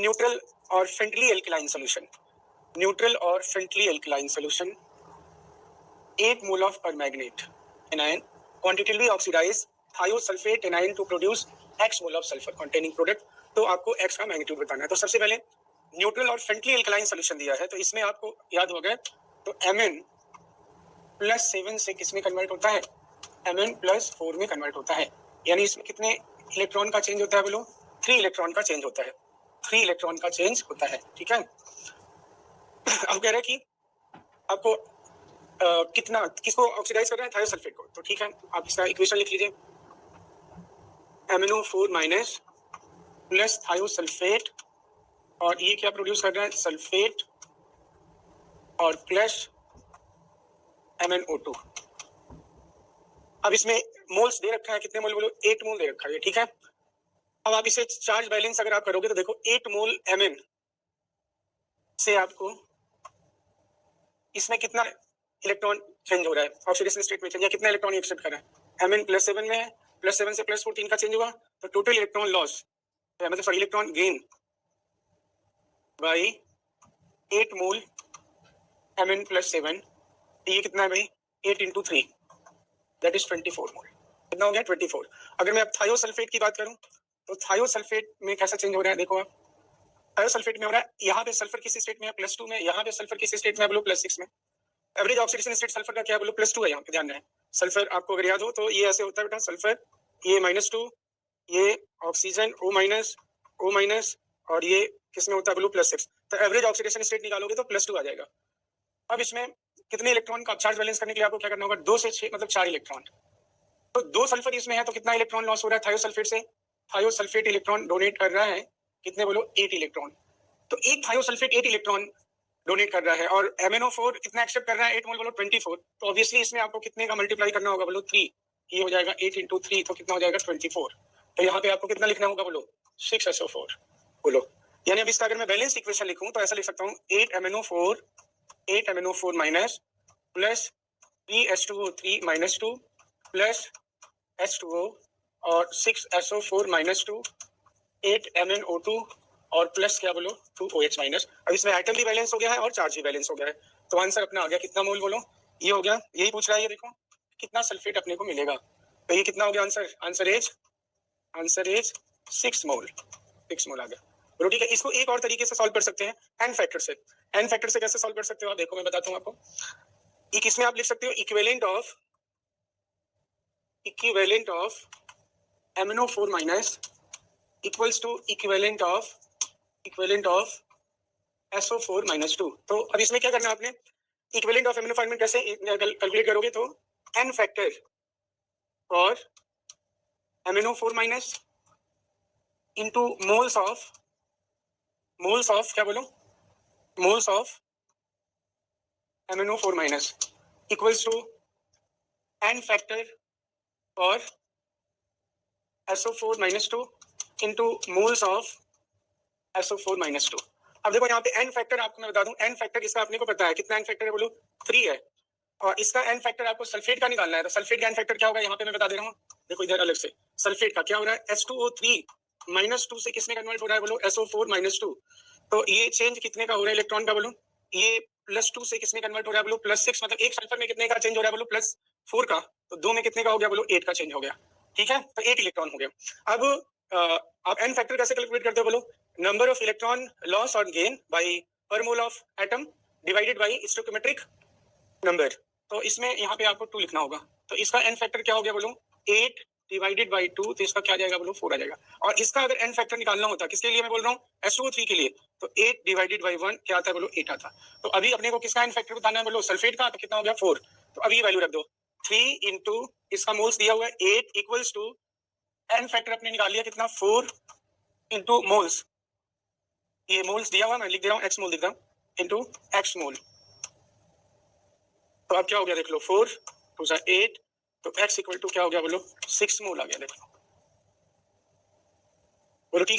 Neutral और friendly alkaline solution, neutral और friendly alkaline solution, 8 mole of permanganate anion quantitatively oxidize thiosulphate anion to produce x mole of sulphur containing product. तो आपको x का magnitude बताना है। तो सबसे पहले न्यूट्रल और फ्रेंडली एल्कलाइन सोल्यूशन दिया है, तो इसमें आपको याद होगा तो Mn+7 से किस में कन्वर्ट होता है, Mn+4 में कन्वर्ट होता है। यानी इसमें कितने इलेक्ट्रॉन का चेंज होता है बोलो, 3 इलेक्ट्रॉन का चेंज होता है, 3 इलेक्ट्रॉन का चेंज होता है। ठीक है, अब कह रहे हैं कि आपको कितना किसको ऑक्सीडाइज कर रहे हैं, थायोसल्फेट को। तो ठीक है, आप इसका इक्वेशन लिख लीजिए, MnO4 माइनस प्लस थायोसल्फेट और ये क्या प्रोड्यूस कर रहा है, सल्फेट और प्लस MnO2। अब इसमें मोल्स दे रखा है, कितने मोल बोलो, 8 मोल दे रखा है। ठीक है, अब आप इसे चार्ज बैलेंस अगर आप करोगे तो देखो 8 मोल Mn से आपको इसमें कितना इलेक्ट्रॉन चेंज हो रहा है, ऑक्सीडेशन स्टेट में चेंज, या कितना इलेक्ट्रॉन एक्सेप्ट कर रहा है, Mn+7 में है, +7 से +4 3 का चेंज हुआ, तो टोटल इलेक्ट्रॉन लॉस मतलब sorry electron gain by 8 mole Mn+7, ये कितना है भाई, 8 × 3 दैट इज 24 मोल। कितना हो गया, 24। अगर मैं अब थायोसल्फेट की बात करूं तो थायोसल्फेट में कैसा चेंज हो रहा है, देखो आप थायोसल्फेट में हो रहा है, यहाँ पे सल्फर किस स्टेट में है, +2 में, यहाँ पे सल्फर किस स्टेट में है बोलो, +6 में। एवरेज ऑक्सीडेशन स्टेट सल्फर का क्या बोलो, +2 है, यहाँ पे ध्यान रहे। सल्फर आपको अगर याद हो तो ये ऐसे होता है बेटा, सल्फर ये -2, ये ऑक्सीजन O-, और ये किसमें होता है बोलो, +6। तो एवरेज ऑक्सीडेशन स्टेट निकालोगे तो +2 आ जाएगा। अब इसमें कितने इलेक्ट्रॉन का चार्ज बैलेंस करने के लिए आपको क्या करना होगा, 2 से 6 मतलब 4 इलेक्ट्रॉन। तो 2 सल्फर इसमें है, तो कितना इलेक्ट्रॉन लॉस हो रहा है थायोसल्फेट से, थायोसल्फेट इलेक्ट्रॉन डोनेट कर रहा है, कितने बोलो, 8 इलेक्ट्रॉन। तो एक थायोसल्फेट 8 इलेक्ट्रॉन डोनेट कर रहा है, और MnO4 कितना एक्सेप्ट कर रहा है, 8 मोल बोलो 24। तो ऑब्वियसली इसमें आपको कितने का मल्टीप्लाई करना होगा बोलो, 3। ये हो जाएगा 8 × 3, तो कितना हो जाएगा 24। तो यहाँ पे आपको कितना लिखना होगा बोलो, 6SO4 बोलो। यानी अब इसका अगर मैं बैलेंस इक्वेशन लिखूं तो ऐसा लिख सकता हूँ, 8 MnO4 minus plus 3H2O3 -2 plus H2O और 6SO4 -2, 8 MnO2 और प्लस क्या बोलो 2OH माइनस। अब इसमें एटम भी बैलेंस हो गया है और चार्ज भी बैलेंस हो गया है, तो आंसर अपना आ गया कितना मोल बोलो, ये हो गया। यही पूछ रहा है, ये देखो कितना सल्फेट अपने को मिलेगा, तो ये कितना हो गया आंसर, आंसर इज 6 मोल, 6 मोल आ गया बोलो। ठीक है, इसको एक और तरीके से सॉल्व कर सकते हैं, एन फैक्टर से। एन फैक्टर से कैसे सॉल्व कर सकते हो आप देखो, मैं बताता हूँ आपको। एक इसमें आप लिख सकते हो equivalent of MnO4 minus equals to equivalent of SO4 -2। तो अब इसमें क्या करना है आपने, इक्विवेलेंट ऑफ MnO4 में कैसे कैलकुलेट करोगे, तो n फैक्टर और MnO4 minus into moles of क्या बोलो, moles of MnO4 minus equals to n factor और SO4 -2 into moles of SO4 -2। अब देखो यहाँ पे n फैक्टर आपको मैं बता दूं, n फैक्टर इसका अपने को पता है, कितना n फैक्टर है बोलो, 3 है, और इसका n फैक्टर आपको सल्फेट का निकालना है। तो सल्फेट का n फैक्टर क्या होगा, यहाँ पे मैं बता दे रहा हूँ, देखो इधर अलग से सल्फेट का क्या हो रहा है, H2O3 -2 से किसमें कन्वर्ट हो रहा है बोलो, SO4 -2। तो ये चेंज कितने का हो रहा है इलेक्ट्रॉन का बोलो, ये +2 से किसमें कन्वर्ट हो रहा है बोलो, +6। मतलब एक सल्फर में कितने का चेंज हो रहा है बोलो, +4 का, तो 2 में कितने का हो गया बोलो, 8 का चेंज हो गया। ठीक है, तो 8 इलेक्ट्रॉन हो गया। अब आप n फैक्टर कैसे कैलकुलेट करते हो बोलो, नंबर ऑफ इलेक्ट्रॉन लॉस और गेन बाय पर mole of atom divided by stoichiometric number. तो इसमें यहाँ पे आपको 2 लिखना होगा, तो इसका n फैक्टर क्या हो गया बोलो, 8 डिवाइडेड बाय 2, तो इसका क्या आ जाएगा बोलो, 4 आ जाएगा। और इसका अगर n फैक्टर निकालना होता, किसके लिए मैं बोल रहा हूँ, SO3 के लिए, तो 8 डिवाइडेड बाय 1 क्या आता है बोलो, 8 आता। तो अभी अपने को किसका n फैक्टर बताना है बोलो, सल्फेट का, तो कितना हो गया 4। तो अभी वैल्यू रख दो, 3 इंटू इसका मोल्स दिया हुआ है 8 इक्वल्स टू n फैक्टर अपने निकाल लिया कितना, 4 इंटू मोल्स, ये मोल्स दिया हुआ मैं लिख दे रहा हूँ, x मोल लिख रहा हूँ, इंटू x मोल। तो अब क्या हो गया देख लो, 4 2 8, तो x इक्वल टू क्या हो गया बोलो, 6 मोल आ गया, देखो बोलो। ठीक है।